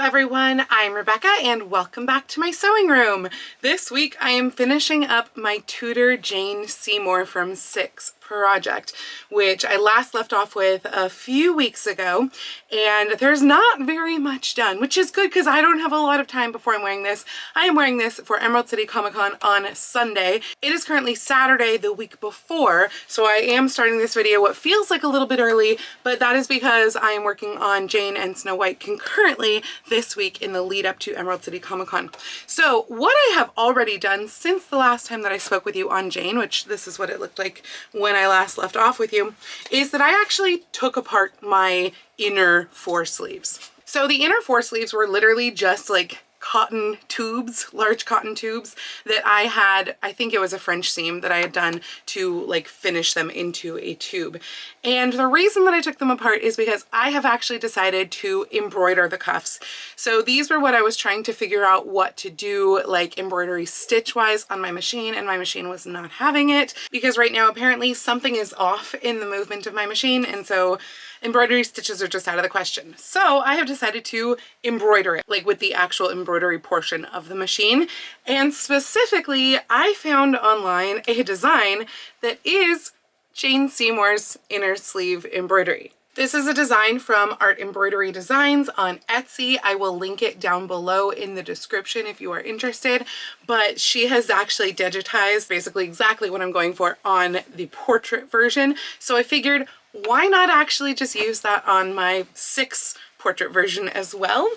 everyone, I'm Rebecca and welcome back to my sewing room. This week I am finishing up my Tudor Jane Seymour from 6 project, which I last left off with a few weeks ago, and there's not very much done, which is good because I don't have a lot of time before I'm wearing this. I am wearing this for Emerald City Comicon on Sunday. It is currently Saturday the week before, so I am starting this video what feels like a little bit early, but that is because I am working on Jane and Snow White concurrently this week in the lead up to Emerald City Comicon. So what I have already done since the last time that I spoke with you on Jane, which this is what it looked like when I last left off with you, is that I actually took apart my inner 4 sleeves. So the inner 4 sleeves were literally just like cotton tubes, large cotton tubes that I had, I think it was a French seam that I had done to like finish them into a tube. And the reason that I took them apart is because I have actually decided to embroider the cuffs. So these were what I was trying to figure out what to do like embroidery stitch wise on my machine, and my machine was not having it because right now apparently something is off in the movement of my machine, and so embroidery stitches are just out of the question. So I have decided to embroider it, like with the actual embroidery portion of the machine. And specifically, I found online a design that is Jane Seymour's inner sleeve embroidery. This is a design from Art Embroidery Designs on Etsy. I will link it down below in the description if you are interested, but she has actually digitized basically exactly what I'm going for on the portrait version. So I figured, why not actually just use that on my 6 portrait version as well?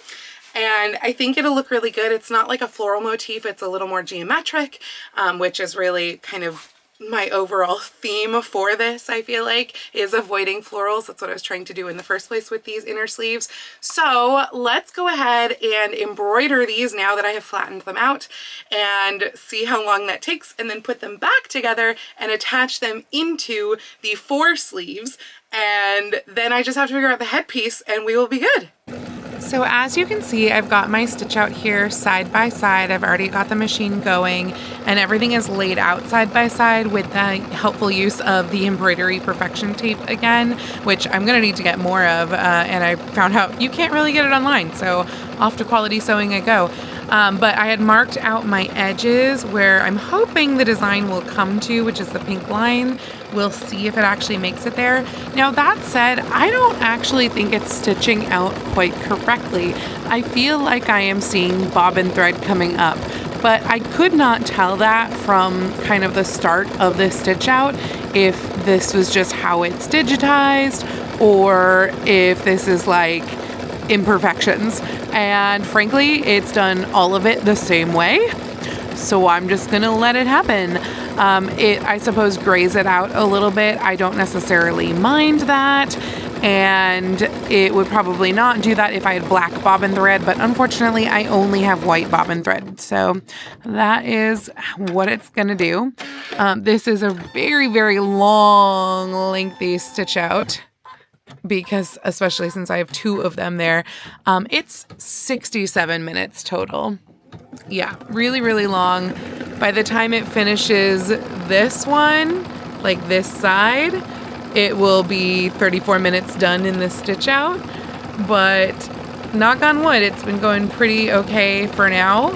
And I think it'll look really good. It's not like a floral motif, it's a little more geometric, which is really kind of my overall theme for this, I feel like, is avoiding florals. That's what I was trying to do in the first place with these inner sleeves. So let's go ahead and embroider these now that I have flattened them out and see how long that takes, and then put them back together and attach them into the 4 sleeves. And then I just have to figure out the headpiece and we will be good. So as you can see, I've got my stitch out here side by side. I've already got the machine going and everything is laid out side by side with the helpful use of the embroidery perfection tape again, which I'm gonna need to get more of, and I found out you can't really get it online, so off to Quality Sewing I go. But I had marked out my edges where I'm hoping the design will come to, which is the pink line. We'll see if it actually makes it there. Now that said, I don't actually think it's stitching out quite correctly. I feel like I am seeing bobbin thread coming up, but I could not tell that from kind of the start of this stitch out if this was just how it's digitized or if this is like imperfections. And frankly, it's done all of it the same way. So I'm just gonna let it happen. It, I suppose, grays it out a little bit. I don't necessarily mind that. And it would probably not do that if I had black bobbin thread, but unfortunately I only have white bobbin thread. So that is what it's gonna do. This is a very, very long, lengthy stitch out, because especially since I have 2 of them there, it's 67 minutes total. Yeah, really, really long. By the time it finishes this one, like this side, it will be 34 minutes done in the stitch out. But knock on wood, it's been going pretty okay for now.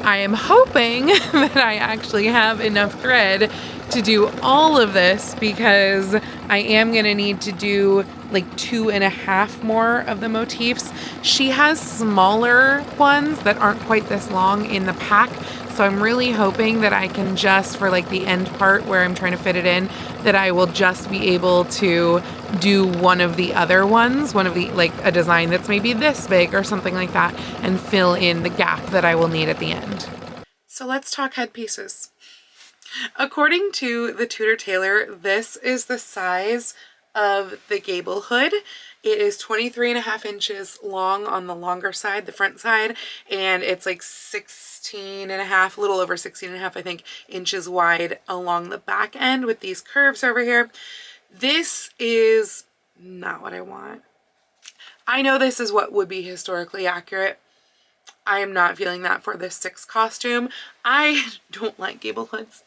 I am hoping that I actually have enough thread to do all of this, because I am going to need to do like 2.5 more of the motifs. She has smaller ones that aren't quite this long in the pack, so I'm really hoping that I can just, for like the end part where I'm trying to fit it in, that I will just be able to do one of the other ones, one of the, like a design that's maybe this big or something like that, and fill in the gap that I will need at the end. So let's talk headpieces. According to the Tudor Tailor, this is the size of the Gable hood. It is 23.5 inches long on the longer side, the front side, and it's like 16.5, a little over 16.5, I think, inches wide along the back end with these curves over here. This is not what I want. I know this is what would be historically accurate. I am not feeling that for this 6 costume. I don't like Gable hoods.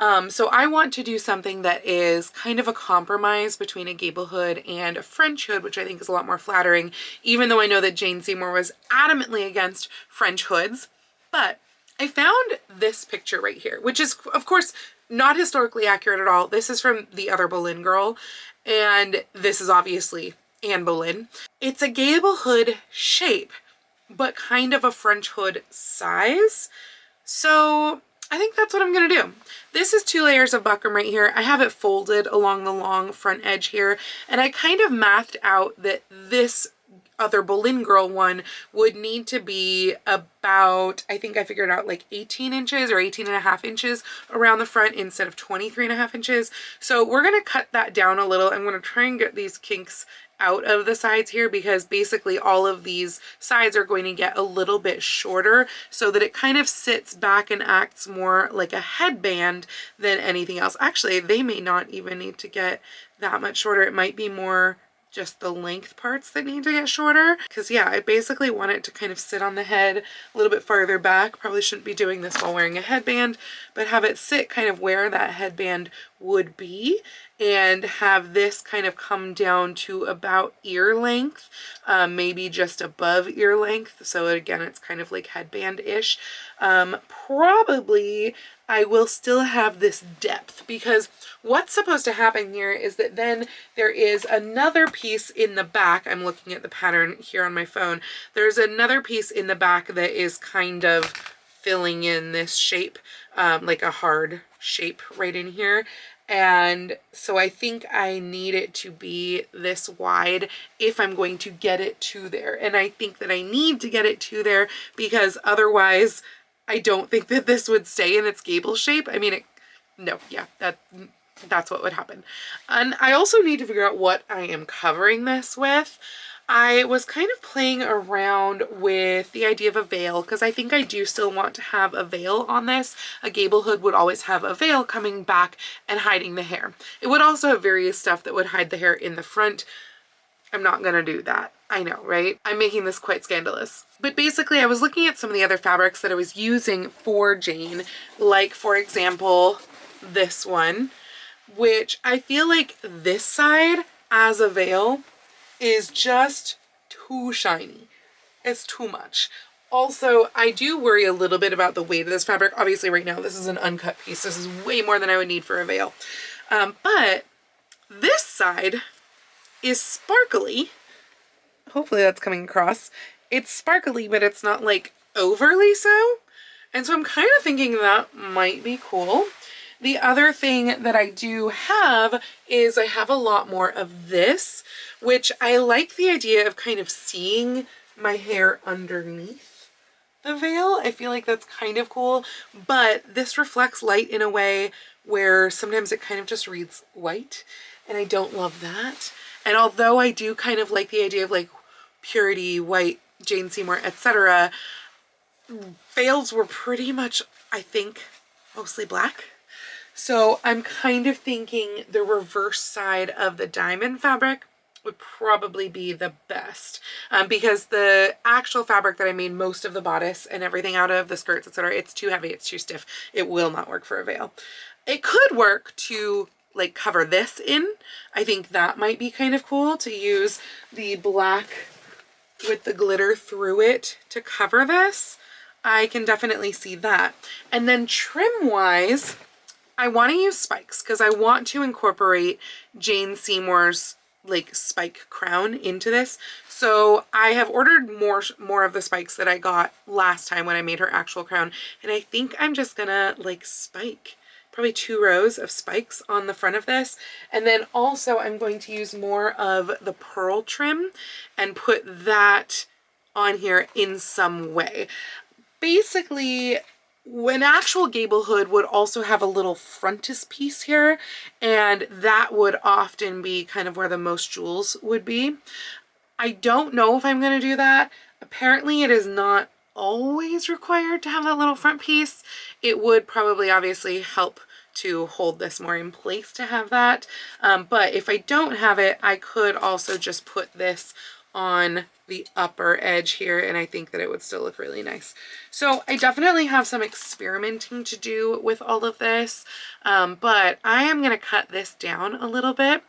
So I want to do something that is kind of a compromise between a gable hood and a French hood, which I think is a lot more flattering, even though I know that Jane Seymour was adamantly against French hoods. But I found this picture right here, which is, of course, not historically accurate at all. This is from the other Boleyn girl, and this is obviously Anne Boleyn. It's a gable hood shape, but kind of a French hood size. So I think that's what I'm gonna do. This is 2 layers of buckram right here. I have it folded along the long front edge here, and I kind of mathed out that this other Boleyn girl one would need to be about, I think I figured out like 18 inches or 18.5 inches around the front instead of 23.5 inches. So we're gonna cut that down a little. I'm gonna try and get these kinks out of the sides here, because basically all of these sides are going to get a little bit shorter so that it kind of sits back and acts more like a headband than anything else. Actually, they may not even need to get that much shorter. It might be more just the length parts that need to get shorter, because yeah, I basically want it to kind of sit on the head a little bit farther back. Probably shouldn't be doing this while wearing a headband, but have it sit kind of where that headband would be, and have this kind of come down to about ear length, maybe just above ear length. So again, it's kind of like headband-ish. Probably I will still have this depth, because what's supposed to happen here is that then there is another piece in the back. I'm looking at the pattern here on my phone. There's another piece in the back that is kind of filling in this shape, like a hard shape right in here. And so I think I need it to be this wide if I'm going to get it to there. And I think that I need to get it to there, because otherwise I don't think that this would stay in its gable shape. I mean, no, yeah, that's what would happen. And I also need to figure out what I am covering this with. I was kind of playing around with the idea of a veil, because I think I do still want to have a veil on this. A gable hood would always have a veil coming back and hiding the hair. It would also have various stuff that would hide the hair in the front. I'm not gonna do that. I know, right? I'm making this quite scandalous. But basically, I was looking at some of the other fabrics that I was using for Jane, like for example, this one, which I feel like this side as a veil is just too shiny. It's too much. Also, I do worry a little bit about the weight of this fabric. Obviously right now this is an uncut piece. This is way more than I would need for a veil. But this side is sparkly. Hopefully that's coming across. It's sparkly, but it's not like overly so. And so I'm kind of thinking that might be cool. The other thing that I do have is I have a lot more of this, which I like the idea of kind of seeing my hair underneath the veil. I feel like that's kind of cool, but this reflects light in a way where sometimes it kind of just reads white, and I don't love that. And although I do kind of like the idea of like purity, white, Jane Seymour, etc., veils were pretty much, I think, mostly black. So I'm kind of thinking the reverse side of the diamond fabric would probably be the best, because the actual fabric that I made most of the bodice and everything out of, the skirts, etc., it's too heavy, it's too stiff. It will not work for a veil. It could work to like cover this in. I think that might be kind of cool to use the black with the glitter through it to cover this. I can definitely see that. And then trim wise, I want to use spikes because I want to incorporate Jane Seymour's like spike crown into this. So I have ordered more of the spikes that I got last time when I made her actual crown, and I think I'm just gonna like spike probably 2 rows of spikes on the front of this. And then also I'm going to use more of the pearl trim and put that on here in some way. Basically, an actual gable hood would also have a little frontispiece piece here, and that would often be kind of where the most jewels would be. I don't know if I'm going to do that. Apparently it is not always required to have that little front piece. It would probably obviously help to hold this more in place to have that. But if I don't have it, I could also just put this on the upper edge here, and I think that it would still look really nice. So I definitely have some experimenting to do with all of this, but I am going to cut this down a little bit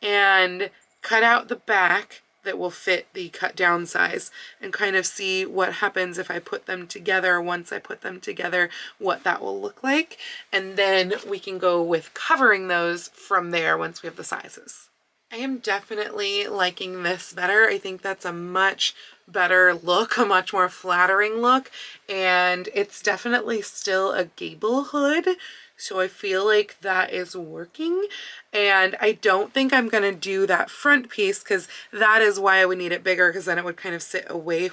and cut out the back that will fit the cut down size and kind of see what happens if I put them together. Once I put them together, what that will look like, and then we can go with covering those from there once we have the sizes. I am definitely liking this better. I think that's a much better look, a much more flattering look, and it's definitely still a gable hood, so I feel like that is working. And I don't think I'm gonna do that front piece because that is why I would need it bigger, because then it would kind of sit away,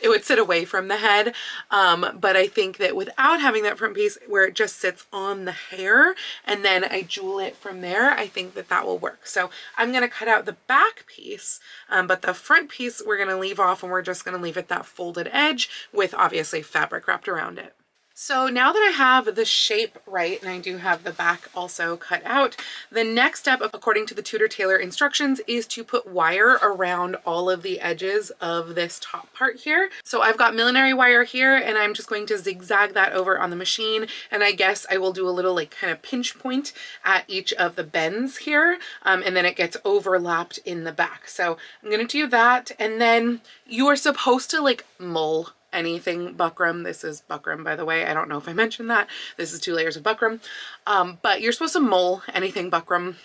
it would sit away from the head. But I think that without having that front piece where it just sits on the hair and then I jewel it from there, I think that that will work. So I'm gonna cut out the back piece, but the front piece we're gonna leave off, and we're just gonna leave it that folded edge with obviously fabric wrapped around it. So now that I have the shape right, and I do have the back also cut out, the next step, according to the Tudor Tailor instructions, is to put wire around all of the edges of this top part here. So I've got millinery wire here, and I'm just going to zigzag that over on the machine, and I guess I will do a little like kind of pinch point at each of the bends here, and then it gets overlapped in the back. So I'm gonna do that, and then you are supposed to like mull anything buckram. This is buckram, by the way. I don't know if I mentioned that. This is 2 layers of buckram, but you're supposed to mull anything buckram.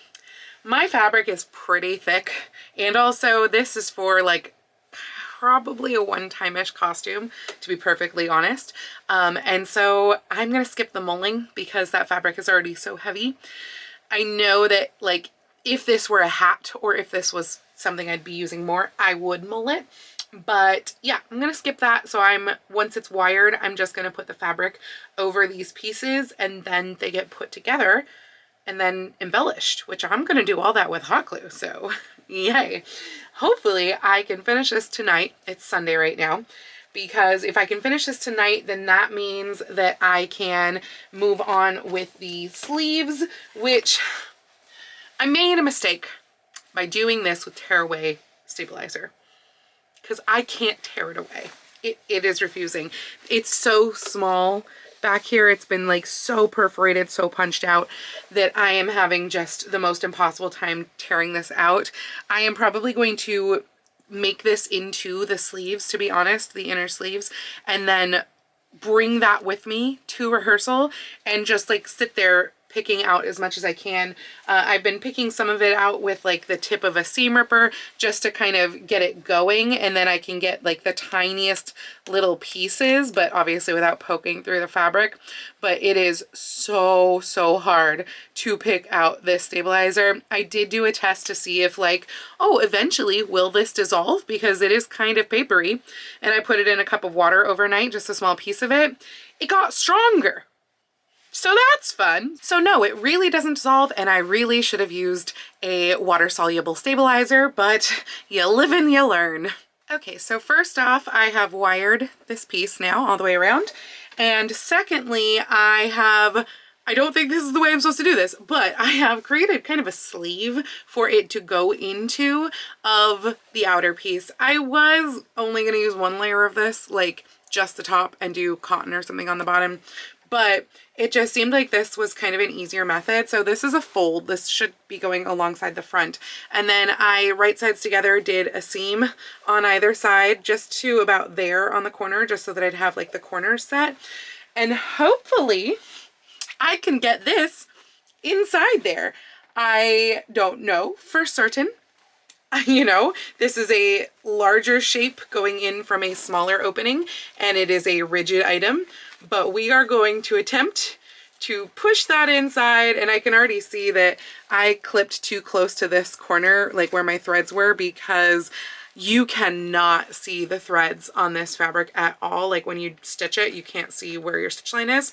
My fabric is pretty thick, and also this is for like probably a one-time-ish costume, to be perfectly honest. And so I'm gonna skip the mulling because that fabric is already so heavy. I know that like if this were a hat or if this was something I'd be using more, I would mull it. But yeah, I'm gonna skip that. So once it's wired, I'm just gonna put the fabric over these pieces, and then they get put together and then embellished, which I'm gonna do all that with hot glue. So yay. Hopefully I can finish this tonight. It's Sunday right now, because if I can finish this tonight, then that means that I can move on with the sleeves, which I made a mistake by doing this with tearaway stabilizer, because I can't tear it away. It is refusing. It's so small back here. It's been like so perforated, so punched out, that I am having just the most impossible time tearing this out. I am probably going to make this into the sleeves, to be honest, the inner sleeves, and then bring that with me to rehearsal and just like sit there picking out as much as I can. I've been picking some of it out with like the tip of a seam ripper just to kind of get it going, and then I can get like the tiniest little pieces, but obviously without poking through the fabric. But it is so hard to pick out this stabilizer. I did do a test to see if like, oh, eventually will this dissolve, because it is kind of papery, and I put it in a cup of water overnight, just a small piece of it. It got stronger. So that's fun. So no, it really doesn't dissolve, and I really should have used a water-soluble stabilizer, but you live and you learn. Okay, so first off, I have wired this piece now all the way around. And secondly, I don't think this is the way I'm supposed to do this, but I have created kind of a sleeve for it to go into of the outer piece. I was only gonna use 1 layer of this, like just the top, and do cotton or something on the bottom, but it just seemed like this was kind of an easier method. So this is a fold. This should be going alongside the front. And then I right sides together did a seam on either side, just to about there on the corner, just so that I'd have like the corners set. And hopefully I can get this inside there. I don't know for certain. You know, this is a larger shape going in from a smaller opening, and it is a rigid item, but we are going to attempt to push that inside. And I can already see that I clipped too close to this corner, like where my threads were, because you cannot see the threads on this fabric at all. Like when you stitch it, you can't see where your stitch line is.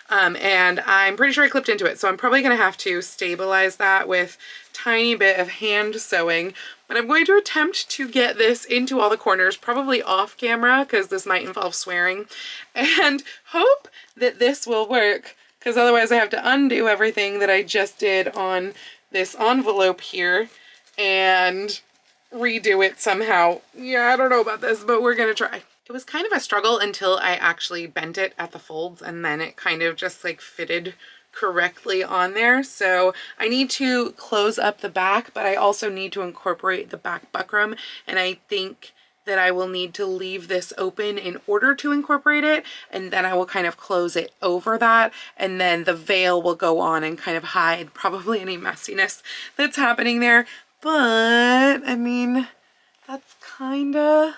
And I'm pretty sure I clipped into it. So I'm probably gonna have to stabilize that with tiny bit of hand sewing. But I'm going to attempt to get this into all the corners, probably off camera, because this might involve swearing, and hope that this will work, because otherwise I have to undo everything that I just did on this envelope here. And redo it somehow. Yeah, I don't know about this, but we're gonna try. It was kind of a struggle until I actually bent it at the folds, and then it kind of just like fitted correctly on there. So I need to close up the back, but I also need to incorporate the back buckram, and I think that I will need to leave this open in order to incorporate it, and then I will kind of close it over that, and then the veil will go on and kind of hide probably any messiness that's happening there. But I mean, that's kinda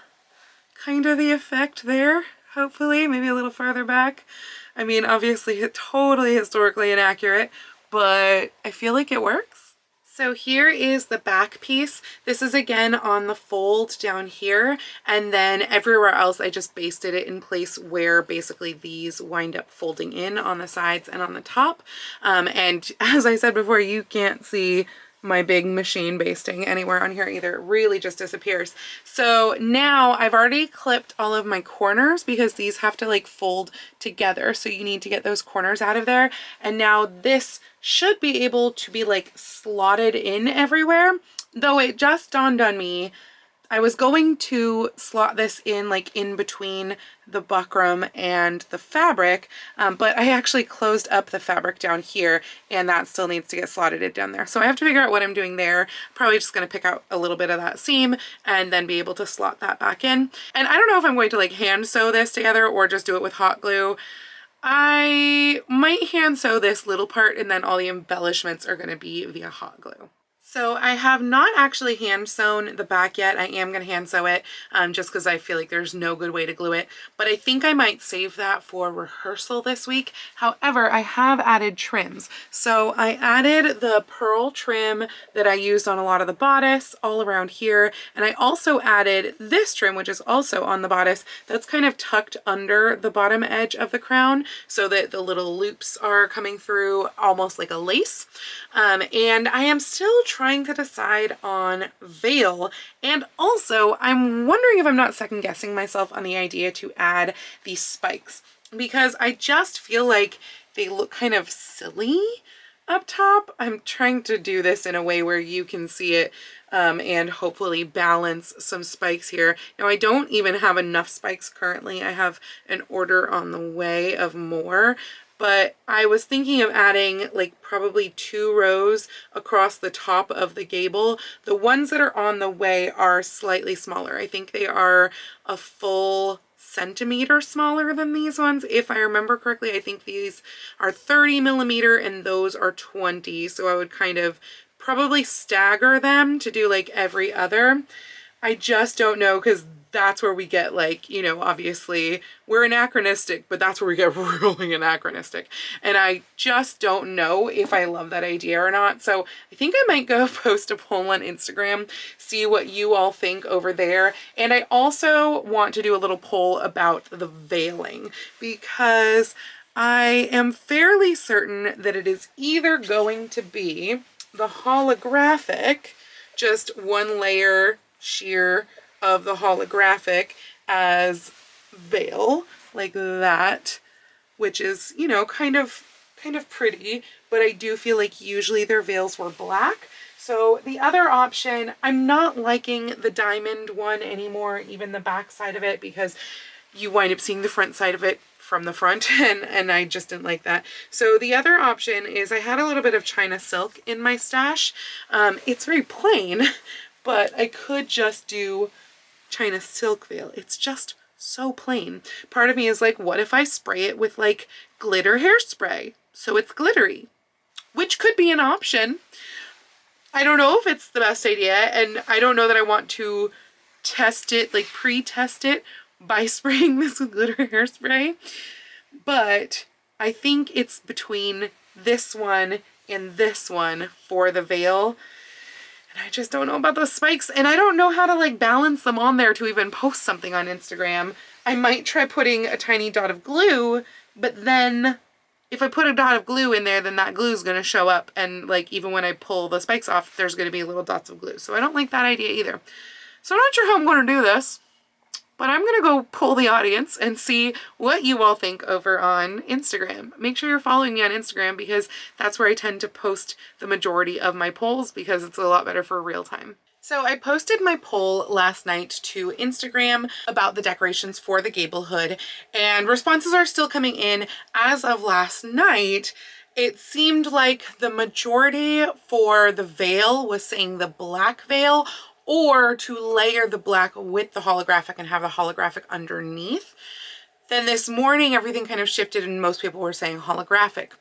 the effect there, hopefully. Maybe a little farther back. I mean, obviously totally historically inaccurate, but I feel like it works. So here is the back piece. This is again on the fold down here, and then everywhere else I just basted it in place where basically these wind up folding in on the sides and on the top. And as I said before, you can't see my big machine basting anywhere on here either. It really just disappears. So now I've already clipped all of my corners because these have to like fold together. So you need to get those corners out of there. And now this should be able to be like slotted in everywhere. Though it just dawned on me, I was going to slot this in like in between the buckram and the fabric, but I actually closed up the fabric down here, and that still needs to get slotted in down there. So I have to figure out what I'm doing there. Probably just going to pick out a little bit of that seam and then be able to slot that back in. And I don't know if I'm going to like hand sew this together or just do it with hot glue. I might hand sew this little part, and then all the embellishments are going to be via hot glue. So I have not actually hand sewn the back yet. I am going to hand sew it just because I feel like there's no good way to glue it. But I think I might save that for rehearsal this week. However, I have added trims. So I added the pearl trim that I used on a lot of the bodice all around here. And I also added this trim, which is also on the bodice, that's kind of tucked under the bottom edge of the crown so that the little loops are coming through almost like a lace. And I am still trying to decide on veil, and also I'm wondering if I'm not second guessing myself on the idea to add these spikes, because I just feel like they look kind of silly up top. I'm trying to do this in a way where you can see it and hopefully balance some spikes here. Now I don't even have enough spikes currently. I have an order on the way of more, but I was thinking of adding like probably 2 rows across the top of the gable. The ones that are on the way are slightly smaller. I think they are a full centimeter smaller than these ones. If I remember correctly, I think these are 30 millimeter and those are 20. So I would kind of probably stagger them to do like every other. I just don't know, because that's where we get like, you know, obviously we're anachronistic, but that's where we get really anachronistic. And I just don't know if I love that idea or not. So I think I might go post a poll on Instagram, see what you all think over there. And I also want to do a little poll about the veiling, because I am fairly certain that it is either going to be the holographic, just one layer sheer of the holographic as veil like that, which is, you know, kind of pretty, but I do feel like usually their veils were black. So the other option, I'm not liking the diamond one anymore, even the back side of it, because you wind up seeing the front side of it from the front, and I just didn't like that. So the other option is I had a little bit of China silk in my stash. It's very plain, but I could just do China silk veil. It's just so plain. Part of me is like, what if I spray it with like glitter hairspray so it's glittery? Which could be an option. I don't know if it's the best idea, and I don't know that I want to test it, like pre-test it by spraying this with glitter hairspray, but I think it's between this one and this one for the veil. And I just don't know about those spikes, and I don't know how to like balance them on there to even post something on Instagram. I might try putting a tiny dot of glue, but then if I put a dot of glue in there, then that glue is going to show up, and like even when I pull the spikes off, there's going to be little dots of glue. So I don't like that idea either. So I'm not sure how I'm going to do this, but I'm going to go poll the audience and see what you all think over on Instagram. Make sure you're following me on Instagram, because that's where I tend to post the majority of my polls, because it's a lot better for real time. So I posted my poll last night to Instagram about the decorations for the gable hood, and responses are still coming in. As of last night, it seemed like the majority for the veil was saying the black veil, or to layer the black with the holographic and have the holographic underneath. Then this morning, everything kind of shifted and most people were saying holographic.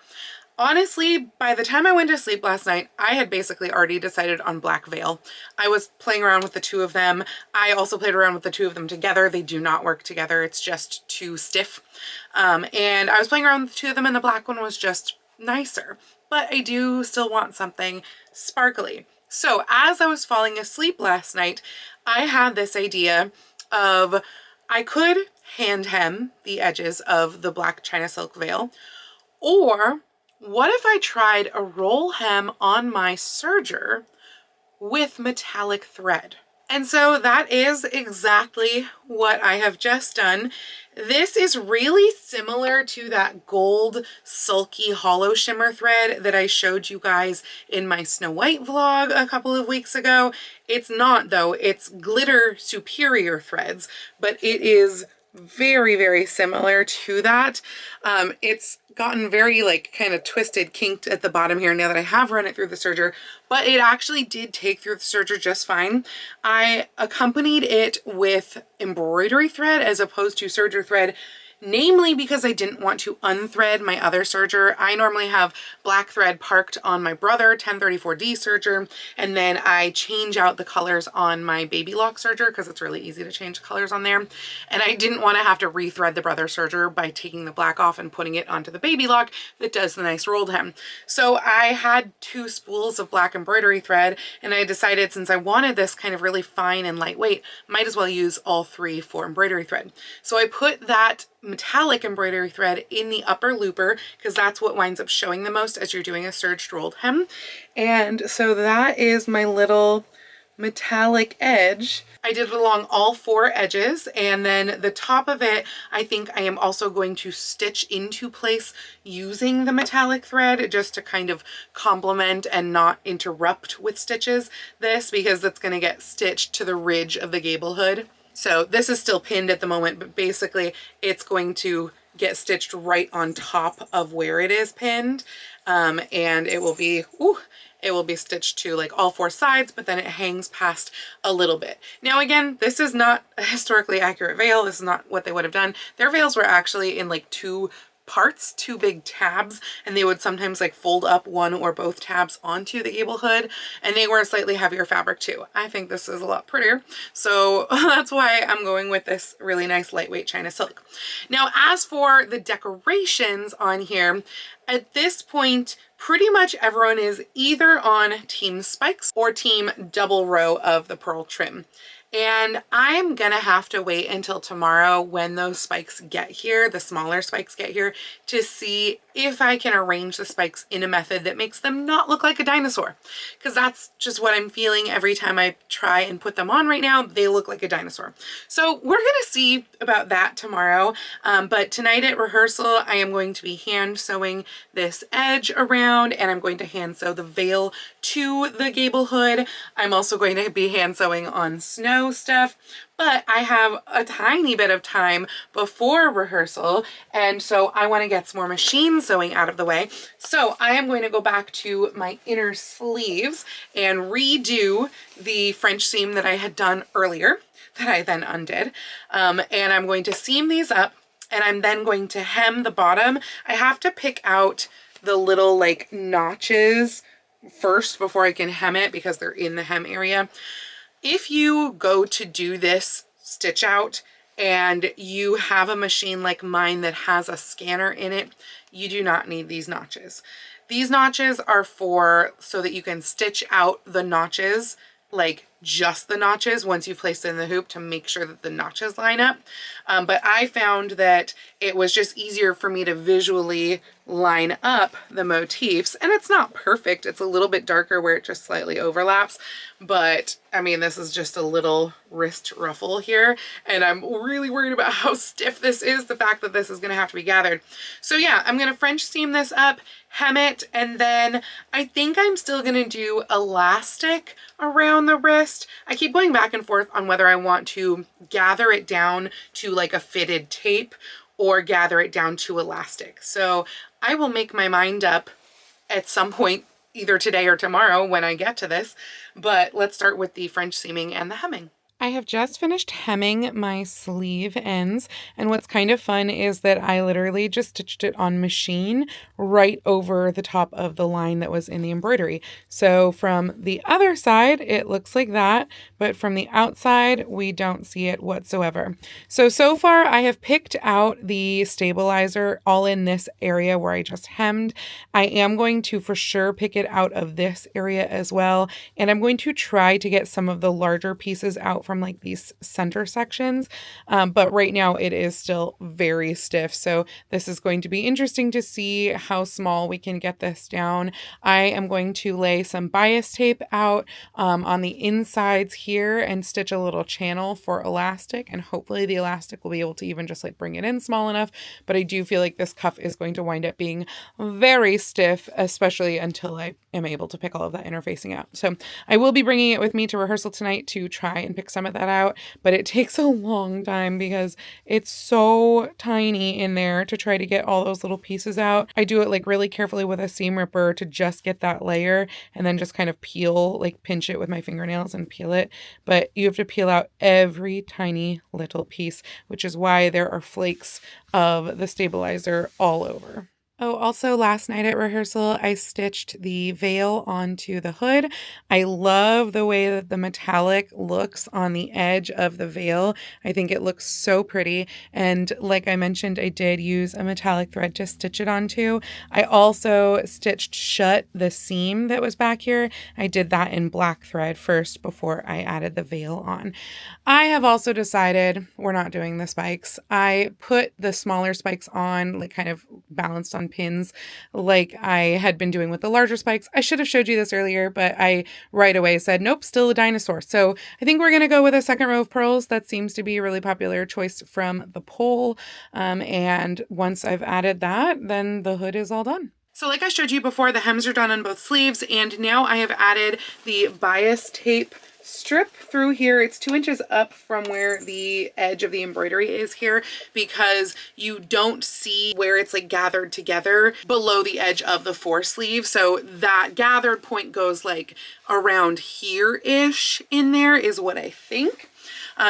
Honestly, by the time I went to sleep last night, I had basically already decided on black veil. I was playing around with the two of them. I also played around with the two of them together. They do not work together. It's just too stiff. And I was playing around with the two of them and the black one was just nicer. But I do still want something sparkly. So as I was falling asleep last night, I had this idea of I could hand hem the edges of the black China silk veil, or what if I tried a roll hem on my serger with metallic thread? And so that is exactly what I have just done. This is really similar to that gold sulky hollow shimmer thread that I showed you guys in my Snow White vlog a couple of weeks ago. It's not though, it's glitter superior threads, but it is very, very similar to that. It's gotten very like kind of twisted, kinked at the bottom here now that I have run it through the serger, but it actually did take through the serger just fine. I accompanied it with embroidery thread as opposed to serger thread, namely because I didn't want to unthread my other serger. I normally have black thread parked on my Brother 1034D serger, and then I change out the colors on my Baby Lock serger because it's really easy to change the colors on there. And I didn't want to have to rethread the Brother serger by taking the black off and putting it onto the Baby Lock that does the nice rolled hem. So I had 2 spools of black embroidery thread, and I decided since I wanted this kind of really fine and lightweight, might as well use all 3 for embroidery thread. So I put that metallic embroidery thread in the upper looper because that's what winds up showing the most as you're doing a serged rolled hem. And so that is my little metallic edge. I did it along all 4 edges, and then the top of it I think I am also going to stitch into place using the metallic thread just to kind of complement and not interrupt with stitches this, because it's going to get stitched to the ridge of the gable hood. So this is still pinned at the moment, but basically it's going to get stitched right on top of where it is pinned. And it will be, it will be stitched to like all 4 sides, but then it hangs past a little bit. Now again, this is not a historically accurate veil. This is not what they would have done. Their veils were actually in like 2 parts, 2 big tabs, and they would sometimes like fold up one or both tabs onto the gable hood, and they were a slightly heavier fabric too. I think this is a lot prettier, so that's why I'm going with this really nice lightweight China silk. Now as for the decorations on here, at this point pretty much everyone is either on team spikes or team double row of the pearl trim. And I'm gonna have to wait until tomorrow when those spikes get here, the smaller spikes get here, to see if I can arrange the spikes in a method that makes them not look like a dinosaur. Because that's just what I'm feeling every time I try and put them on right now. They look like a dinosaur. So we're gonna see about that tomorrow. But tonight at rehearsal, I am going to be hand sewing this edge around, and I'm going to hand sew the veil to the gable hood. I'm also going to be hand sewing on snow stuff, but I have a tiny bit of time before rehearsal, and so I want to get some more machine sewing out of the way. So I am going to go back to my inner sleeves and redo the French seam that I had done earlier that I then undid, and I'm going to seam these up, and I'm then going to hem the bottom. I have to pick out the little like notches first before I can hem it because they're in the hem area. If you go to do this stitch out and you have a machine like mine that has a scanner in it, you do not need these notches. These notches are for so that you can stitch out the notches, like just the notches once you've placed it in the hoop to make sure that the notches line up. But I found that it was just easier for me to visually line up the motifs, and it's not perfect. It's a little bit darker where it just slightly overlaps, but I mean, this is just a little wrist ruffle here, and I'm really worried about how stiff this is, the fact that this is going to have to be gathered. So yeah, I'm going to French seam this up, hem it, and then I think I'm still going to do elastic around the wrist I keep going back and forth on whether I want to gather it down to like a fitted tape or gather it down to elastic. So I will make my mind up at some point, either today or tomorrow when I get to this, but let's start with the French seaming and the hemming. I have just finished hemming my sleeve ends, and what's kind of fun is that I literally just stitched it on machine right over the top of the line that was in the embroidery. So from the other side, it looks like that, but from the outside, we don't see it whatsoever. So far I have picked out the stabilizer all in this area where I just hemmed. I am going to for sure pick it out of this area as well, and I'm going to try to get some of the larger pieces out from like these center sections. But right now it is still very stiff. So this is going to be interesting to see how small we can get this down. I am going to lay some bias tape out on the insides here and stitch a little channel for elastic, and hopefully the elastic will be able to even just like bring it in small enough. But I do feel like this cuff is going to wind up being very stiff, especially until I am able to pick all of that interfacing out. So I will be bringing it with me to rehearsal tonight to try and pick some of that out, but it takes a long time because it's so tiny in there to try to get all those little pieces out. I do it like really carefully with a seam ripper to just get that layer, and then just kind of peel, like pinch it with my fingernails and peel it. But you have to peel out every tiny little piece, which is why there are flakes of the stabilizer all over. Oh, also last night at rehearsal, I stitched the veil onto the hood. I love the way that the metallic looks on the edge of the veil. I think it looks so pretty. And like I mentioned, I did use a metallic thread to stitch it onto. I also stitched shut the seam that was back here. I did that in black thread first before I added the veil on. I have also decided we're not doing the spikes. I put the smaller spikes on, like kind of balanced on pins like I had been doing with the larger spikes. I should have showed you this earlier, but I right away said, nope, still a dinosaur. So I think we're going to go with a second row of pearls. That seems to be a really popular choice from the poll. And once I've added that, then the hood is all done. So like I showed you before, the hems are done on both sleeves, and now I have added the bias tape strip through here. It's 2 inches up from where the edge of the embroidery is here, because you don't see where it's like gathered together below the edge of the fore sleeve. So that gathered point goes like around here-ish in there is what I think.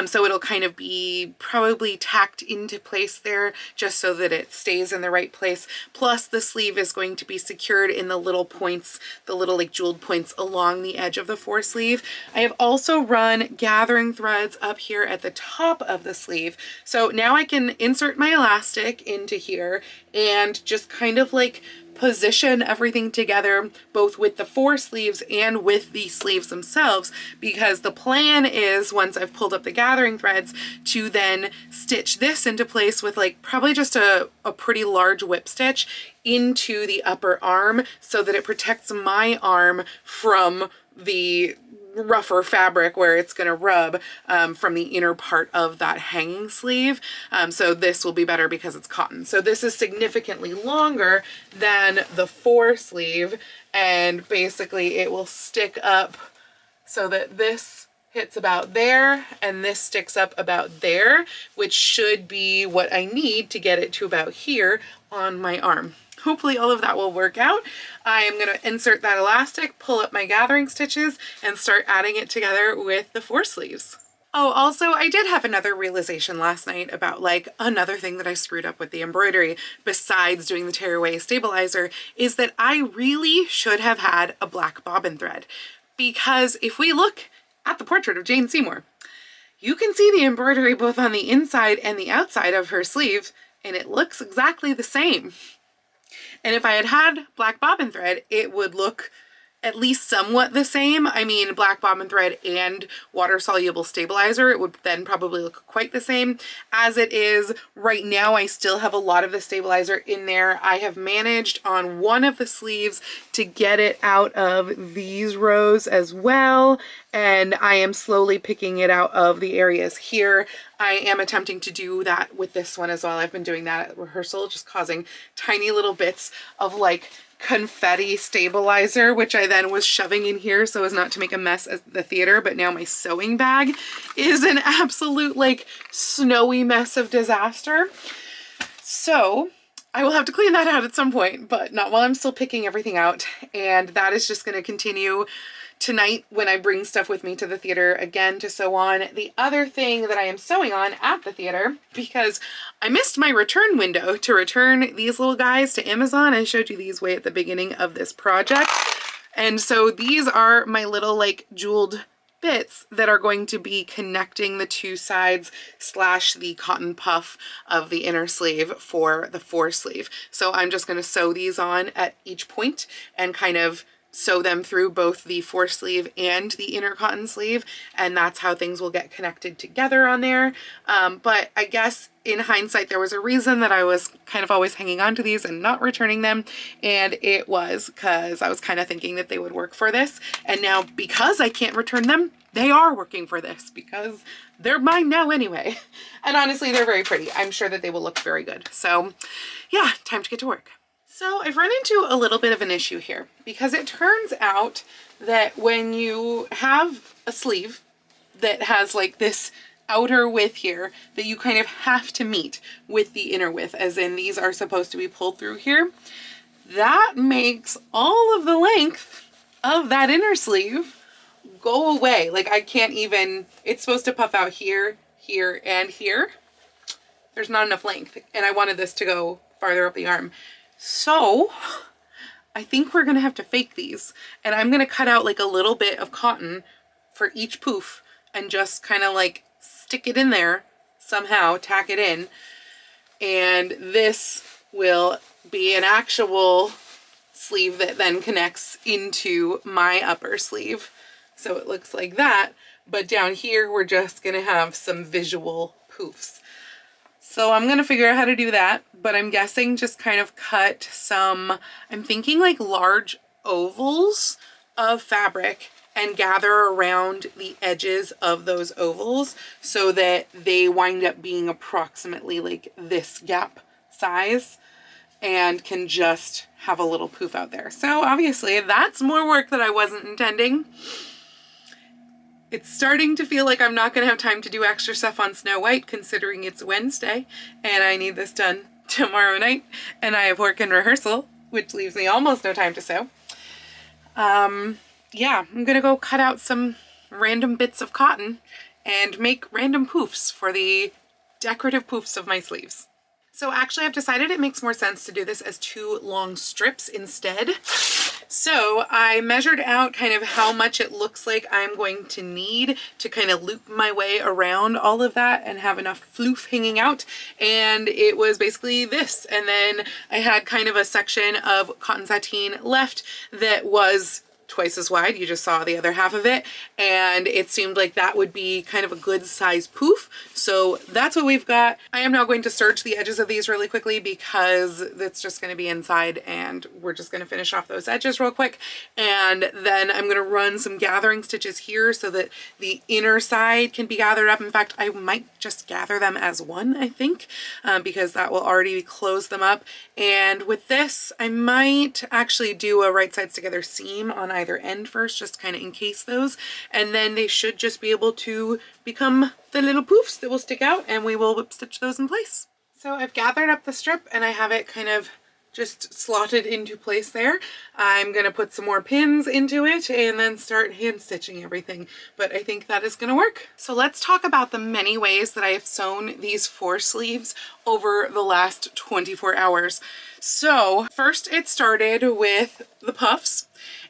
So it'll kind of be probably tacked into place there just so that it stays in the right place. Plus the sleeve is going to be secured in the little points, the little like jeweled points along the edge of the fore sleeve. I have also run gathering threads up here at the top of the sleeve. So now I can insert my elastic into here and just kind of like position everything together, both with the fore sleeves and with the sleeves themselves, because the plan is, once I've pulled up the gathering threads, to then stitch this into place with like probably just a pretty large whip stitch into the upper arm so that it protects my arm from the rougher fabric where it's going to rub from the inner part of that hanging sleeve. So this will be better because it's cotton. So this is significantly longer than the fore sleeve, and basically it will stick up so that this hits about there and this sticks up about there, which should be what I need to get it to about here on my arm. Hopefully all of that will work out. I am going to insert that elastic, pull up my gathering stitches, and start adding it together with the fore sleeves. Oh, also, I did have another realization last night about like another thing that I screwed up with the embroidery besides doing the tearaway stabilizer, is that I really should have had a black bobbin thread. Because if we look at the portrait of Jane Seymour, you can see the embroidery both on the inside and the outside of her sleeve, and it looks exactly the same. And if I had had black bobbin thread, it would look at least somewhat the same. I mean, black bobbin thread and water-soluble stabilizer, it would then probably look quite the same. As it is, right now I still have a lot of the stabilizer in there. I have managed on one of the sleeves to get it out of these rows as well, and I am slowly picking it out of the areas here. I am attempting to do that with this one as well. I've been doing that at rehearsal, just causing tiny little bits of like confetti stabilizer, which I then was shoving in here so as not to make a mess at the theater. But now my sewing bag is an absolute like snowy mess of disaster. So I will have to clean that out at some point, but not while I'm still picking everything out. And that is just going to continue tonight when I bring stuff with me to the theater again to sew on. The other thing that I am sewing on at the theater, because I missed my return window to return these little guys to Amazon. I showed you these way at the beginning of this project. And so these are my little like jeweled bits that are going to be connecting the two sides slash the cotton puff of the inner sleeve for the fore sleeve. So I'm just going to sew these on at each point and kind of sew them through both the fore sleeve and the inner cotton sleeve, and that's how things will get connected together on there. But I guess in hindsight there was a reason that I was kind of always hanging on to these and not returning them, and it was because I was kind of thinking that they would work for this, and now because I can't return them, they are working for this because they're mine now anyway. And honestly, they're very pretty. I'm sure that they will look very good. So yeah, time to get to work. So I've run into a little bit of an issue here because it turns out that when you have a sleeve that has like this outer width here that you kind of have to meet with the inner width, as in these are supposed to be pulled through here, that makes all of the length of that inner sleeve go away. Like I can't even, it's supposed to puff out here, here, and here. There's not enough length, and I wanted this to go farther up the arm. So I think we're gonna have to fake these, and I'm gonna cut out like a little bit of cotton for each poof and just kind of like stick it in there somehow, tack it in, and this will be an actual sleeve that then connects into my upper sleeve. So it looks like that, but down here we're just gonna have some visual poofs. So I'm gonna figure out how to do that, but I'm guessing just kind of cut some, I'm thinking like large ovals of fabric and gather around the edges of those ovals so that they wind up being approximately like this gap size and can just have a little poof out there. So obviously that's more work that I wasn't intending. It's starting to feel like I'm not going to have time to do extra stuff on Snow White considering it's Wednesday and I need this done tomorrow night and I have work and rehearsal, which leaves me almost no time to sew. Yeah, I'm going to go cut out some random bits of cotton and make random poofs for the decorative poofs of my sleeves. So actually I've decided it makes more sense to do this as two long strips instead. So I measured out kind of how much it looks like I'm going to need to kind of loop my way around all of that and have enough floof hanging out. And it was basically this. And then I had kind of a section of cotton sateen left that was twice as wide. You just saw the other half of it, and it seemed like that would be kind of a good size poof. So that's what we've got. I am now going to serge the edges of these really quickly because it's just going to be inside and we're just going to finish off those edges real quick. And then I'm going to run some gathering stitches here so that the inner side can be gathered up. In fact, I might just gather them as one, I think, because that will already close them up. And with this, I might actually do a right sides together seam on either end first, just kind of encase those, and then they should just be able to become the little poofs that will stick out, and we will whip stitch those in place. So I've gathered up the strip and I have it kind of just slotted into place there. I'm going to put some more pins into it and then start hand stitching everything, but I think that is going to work. So let's talk about the many ways that I have sewn these fore sleeves over the last 24 hours. So first it started with the puffs,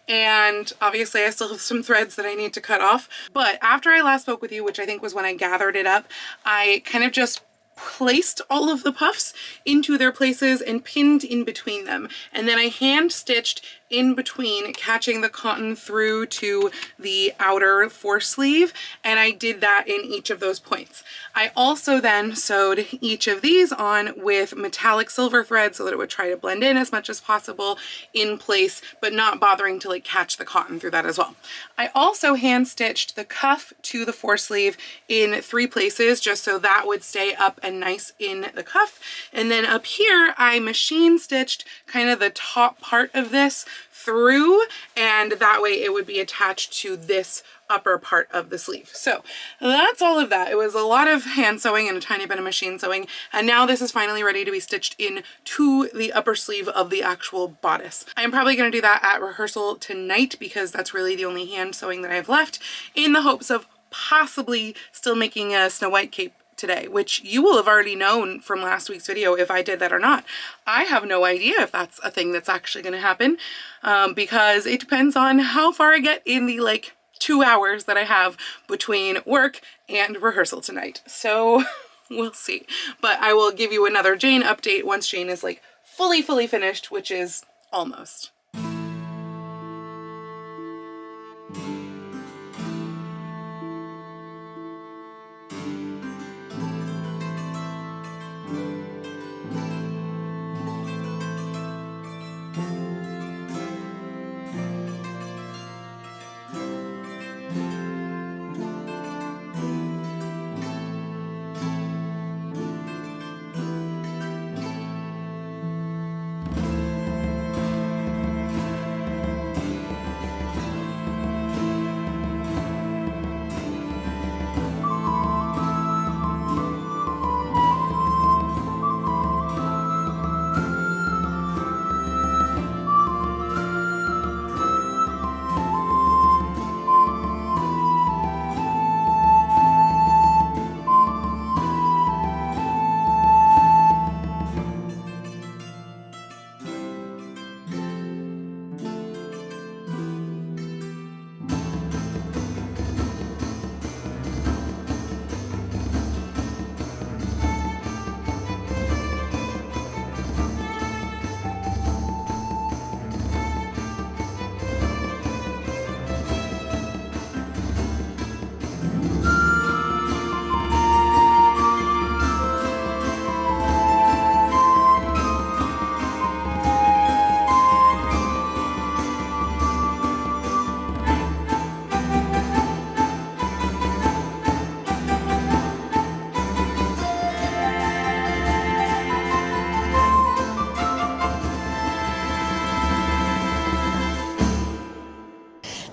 and obviously I still have some threads that I need to cut off, but after I last spoke with you, which I think was when I gathered it up, I kind of just placed all of the puffs into their places and pinned in between them, and then I hand stitched in between, catching the cotton through to the outer fore sleeve, and I did that in each of those points. I also then sewed each of these on with metallic silver thread so that it would try to blend in as much as possible in place, but not bothering to like catch the cotton through that as well. I also hand stitched the cuff to the fore sleeve in 3 places just so that would stay up and nice in the cuff. And then up here, I machine stitched kind of the top part of this through, and that way it would be attached to this upper part of the sleeve. So that's all of that. It was a lot of hand sewing and a tiny bit of machine sewing, and now this is finally ready to be stitched in to the upper sleeve of the actual bodice. I'm probably going to do that at rehearsal tonight because that's really the only hand sewing that I have left, in the hopes of possibly still making a Snow White cape today, which you will have already known from last week's video if I did that or not. I have no idea if that's a thing that's actually going to happen because it depends on how far I get in the like 2 hours that I have between work and rehearsal tonight. So we'll see. But I will give you another Jane update once Jane is like fully finished, which is almost.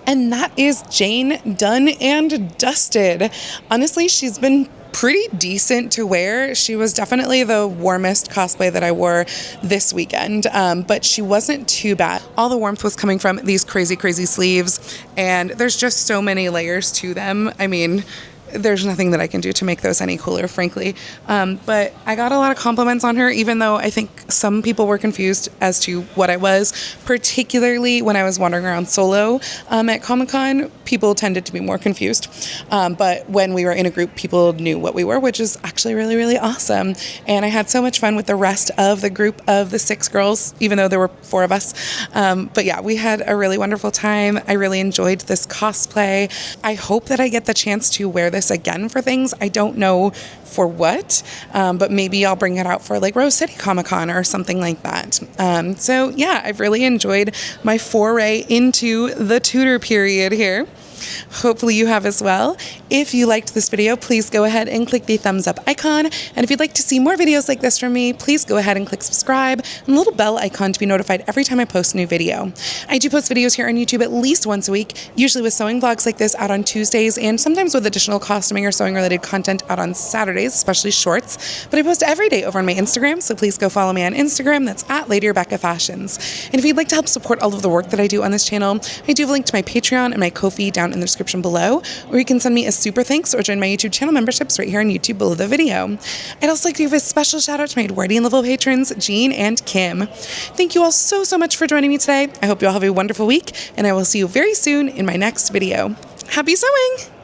And that is Jane done and dusted. Honestly, she's been pretty decent to wear. She was definitely the warmest cosplay that I wore this weekend, but she wasn't too bad. All the warmth was coming from these crazy sleeves, and there's just so many layers to them. I mean, there's nothing that I can do to make those any cooler, frankly. But I got a lot of compliments on her, even though I think some people were confused as to what I was, particularly when I was wandering around solo at Comic-Con. People tended to be more confused. But when we were in a group, people knew what we were, which is actually really awesome. And I had so much fun with the rest of the group of the 6 girls, even though there were 4 of us. But yeah, we had a really wonderful time. I really enjoyed this cosplay. I hope that I get the chance to wear this again for things. I don't know for what, but maybe I'll bring it out for like Rose City Comicon or something like that. So yeah, I've really enjoyed my foray into the Tudor period here. Hopefully you have as well. If you liked this video, please go ahead and click the thumbs up icon. And if you'd like to see more videos like this from me, please go ahead and click subscribe and the little bell icon to be notified every time I post a new video. I do post videos here on YouTube at least once a week, usually with sewing vlogs like this out on Tuesdays, and sometimes with additional costuming or sewing related content out on Saturdays, especially shorts. But I post every day over on my Instagram, so please go follow me on Instagram. That's at Lady Rebecca Fashions. And if you'd like to help support all of the work that I do on this channel, I do have a link to my Patreon and my Ko-fi down in the description below, or you can send me a super thanks or join my YouTube channel memberships right here on YouTube below the video. I'd also like to give a special shout out to my Embroidering level patrons, Jean and Kim. Thank you all so much for joining me today. I hope you all have a wonderful week, and I will see you very soon in my next video. Happy sewing!